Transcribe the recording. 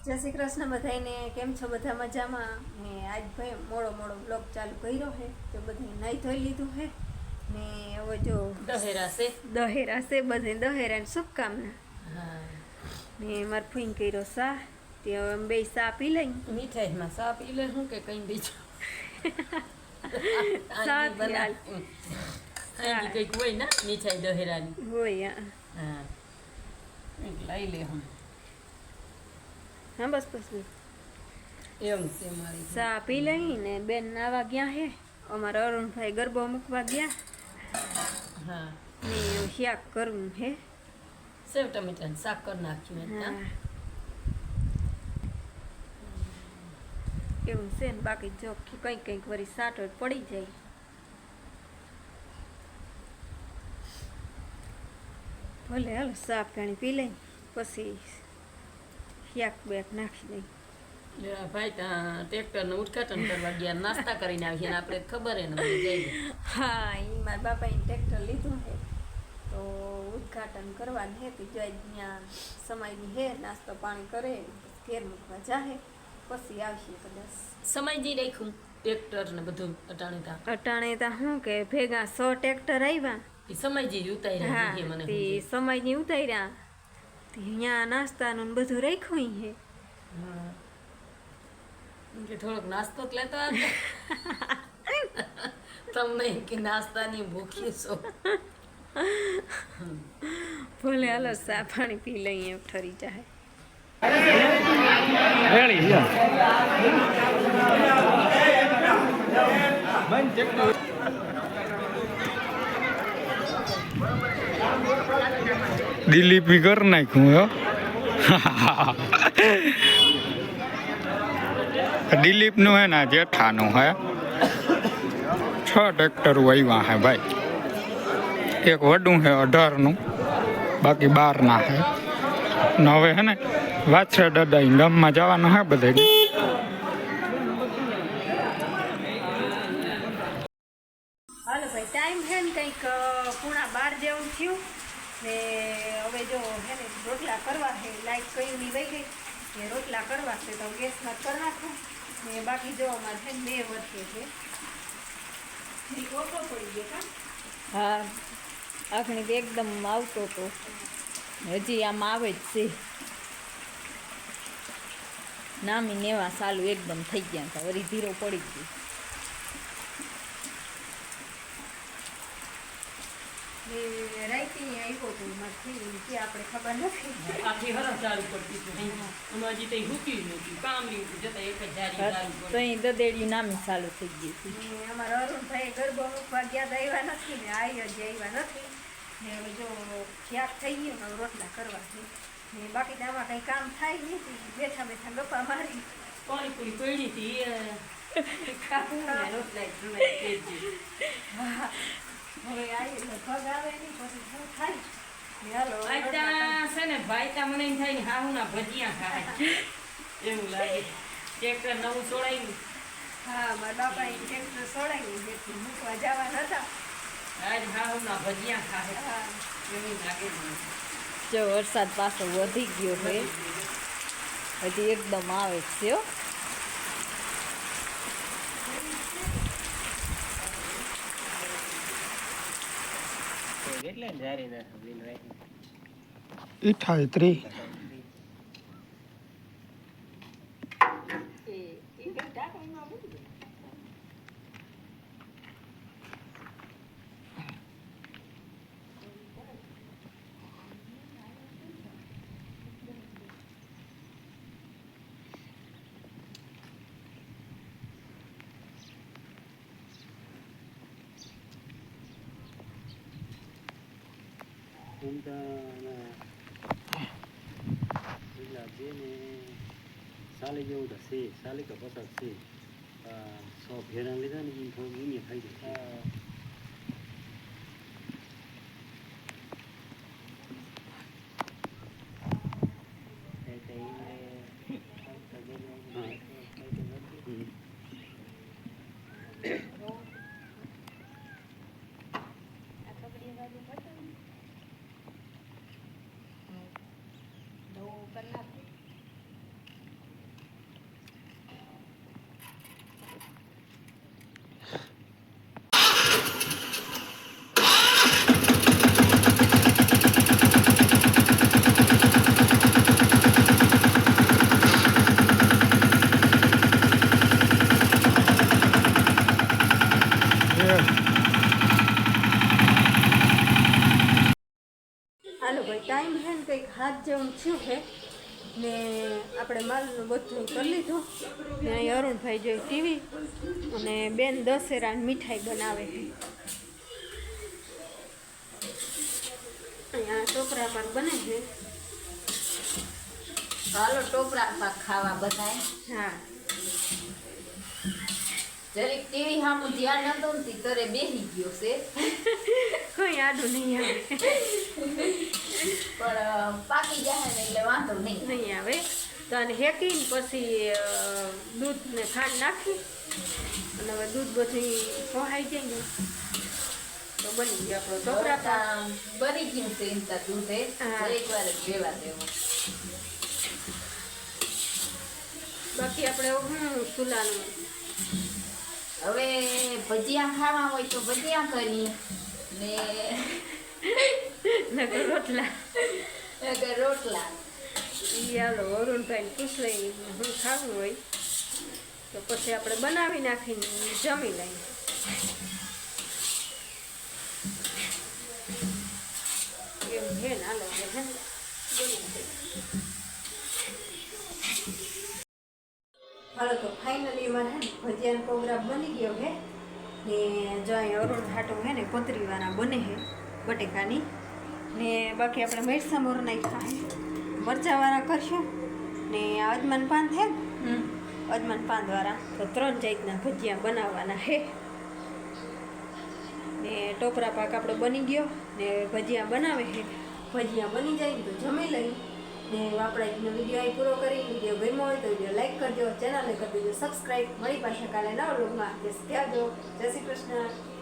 જય શ્રી કૃષ્ણ બધાને. કેમ છો? બધા મજામાં ને? આજ ભાઈ મોડો બ્લોગ ચાલુ કર્યો છે તો બધે નાઈ ધોઈ લીધું છે ને હવે જો દહેરા છે બધે દહેરા ને શુભકામના ને મારે ફોન કર્યો સા તે હવે અમે બે સા પી લઈ. મીઠાઈમાં સા પી લે હું કે કઈ બીજું સા કઈક હોય ને મીઠાઈ દહેરાની હોય. હા લઈ લે હું. હા બસ એમ છે મારી સા પી લઈ ને બેન નાવા ગયા હે. અમારા અરુણભાઈ ગરબો મૂકવા ગયા. હા ને શાક કરવું હે. સેવ ટમેટાનું શાક કરી નાખ્યું. હા એવું છે ને બાકી જો કંઈક વળી સાટો પડી જાય. ભલે હાલો સા પાણી પી લઈ પછી શાક બેક નાખી દઈ. ભાઈ ત્યાં ટ્રેક્ટરનું ઉદઘાટન કરવા ગયા, નાસ્તા કરીને આવીએ ને આપણે ખબર હે ને જઈ. હા એ મારા બાપાએ ટ્રેક્ટર લીધું છે તો ઉદઘાટન કરવાનું હે. જો ત્યાં સમયની હે નાસ્તો પાણી કરે ઘેર મૂકવા જાહે પછી આવશે કદાચ. સમયજી રાખ્યું ટ્રેક્ટર ને બધું અટાણે તા શું કે ભેગા 100 ટ્રેક્ટર આવ્યા. સમયજી ઉતાર્યા મને સમયની ઉતાર્યા અહીંયા નાસ્તાનું બધું રાખ્યું હે. કે થોડોક નાસ્તો જ લેતો આવજો. તમને કે નાસ્તાની ભૂખી છો. ભલે હાલો સા પાણી પી લઈએ ઠરી જાય. દિલીપ બી કર નાખ્યું હો. દિલીપ નું હે ને જેઠાનું હે 6 ટ્રેક્ટર આવ્યા હે ભાઈ. એક વડું હે 18 બાકી 12 હે. ને હવે હે ને વાછરા દાદા ગામમાં જવાનું હે બધે. હાલો ભાઈ ટાઈમ છે ને કંઈક 11:30 જેવું થયું ને હવે જો હે ને રોટલા કરવા છે. લાઈટ કઈ ની વહી ગઈ કે રોટલા કરવા છે તો ગેસમાં કરી નાખું ને બાકી જો અમારે છે ને 2 વર્ષે છે ઓછો પડી ગયો. હા આખણી તો એકદમ આવતો હતો, હજી આમ આવે જ છે. નામી નેવા સાલું એકદમ થઈ ગયા હતા, વળી ધીરો પડી ગયો. રાઈતી આવ્યો હતો મારથી આપણે ખબર નથી. આખી હરફ ચાલુ પડતી હતી. અમાજી તઈ હુકી નહોતી, કામ નહીં જતા એક જ જારી ચાલુ તો અહીં દદેડિયું નામી સાલું થઈ ગયું હતું. અમારા અરુણભાઈ ગરબો મૂકવા ગયા આવ્યા નથી ને આવ્યા નથી ને હવે જો શાક થઈ ગયું ને રોટલા કરવા છે ને બાકી આમાં કંઈ કામ થાય નહીં. બેઠા ગપ્પા મારી પાણીપુરી પડી હતી હવે આવી પગ આવે નહીં પછી શું થાય. છે ને ભાઈ તા મને એમ થાય ને હા હું ના ભજીયા ખાય એવું લાગે. ટ્રેક્ટર નવું છોડાયું. હા મારા બાપાએ ટ્રેક્ટર છોડાયું જેથી મૂકવા જવાના હતા. આજ હા હું ના ભજીયા ખાય હા એવું લાગે મને. જો વરસાદ પાછો વધી ગયો છે, હજી એકદમ આવે છે હો. કેટલા 38 સાલી જેવું તો છે, સાલી કે પચાસ છે. 100 ભેરા લીધા ને થોડું ઊંઘે ખાઈ જાય. ને આપણે માલનું બધું કરી લીધું ને અહીં અરુણભાઈ જોઈ ટીવી અને બેન દશેરાની મીઠાઈ બનાવે છે. અહીંયા ટોપરા પાક બને છે. હાલો ટોપરા પાક ખાવા બધાય. હા જરીક ટીવી સામું ધ્યાન નતું ને તરે બેસી ગયો છે કોઈ આડું નહીં આવે પણ પાકી જાય ને એટલે વાંધો નહીં. નહીં આવે તો આને હેકીને પછી દૂધ ને ખાંડ નાખી અને હવે દૂધ બધું ખવાઈ જાય ને તો બની ગયો આપણો ટોપરા પાક. બની ગયું છે ઇન્તા દૂધે હા. એક વાર જ લેવા દેવું. બાકી આપણે શું ચૂલાનું હવે ભજીયા ખાવા હોય તો ભજીયા કરી ને નકર રોટલા નકર રોટલા. એ હાલો અરુણભાઈને પૂછ લઈ શું ખાવું હોય તો પછી આપણે બનાવી નાખીને જમી લઈએ. એમ છે ને હાલો હવે છે ને બની જાય. હાલો તો ફાઇનલી અમારે હે ને ભજીયાનો પ્રોગ્રામ બની ગયો છે ને જો અહીં અરુણ હાટું છે ને પતરીવાળા બને છે બટેકાની ને બાકી આપણે મરચાં મોર નાખ્યા છે મરચાંવાળા કરશું ને અજમાન પાન છે ને અજમાન પાનવાળા તો 3 જાતના ભજીયા બનાવવાના છે ને ટોપરા પાક આપણો બની ગયો ને ભજીયા બનાવે છે. ભજીયા બની જાય તો જમી લઈ ને આપણે આજનો વિડીયો અહીં પૂરો કરી. વિડીયો ગમ્યો હોય તો વિડીયો લાઈક કરજો, ચેનલને કરી દેજો સબસ્ક્રાઈબ. મળી પાછા કાલે નવા વ્લોગમાં. ત્યાં જય શ્રી કૃષ્ણ.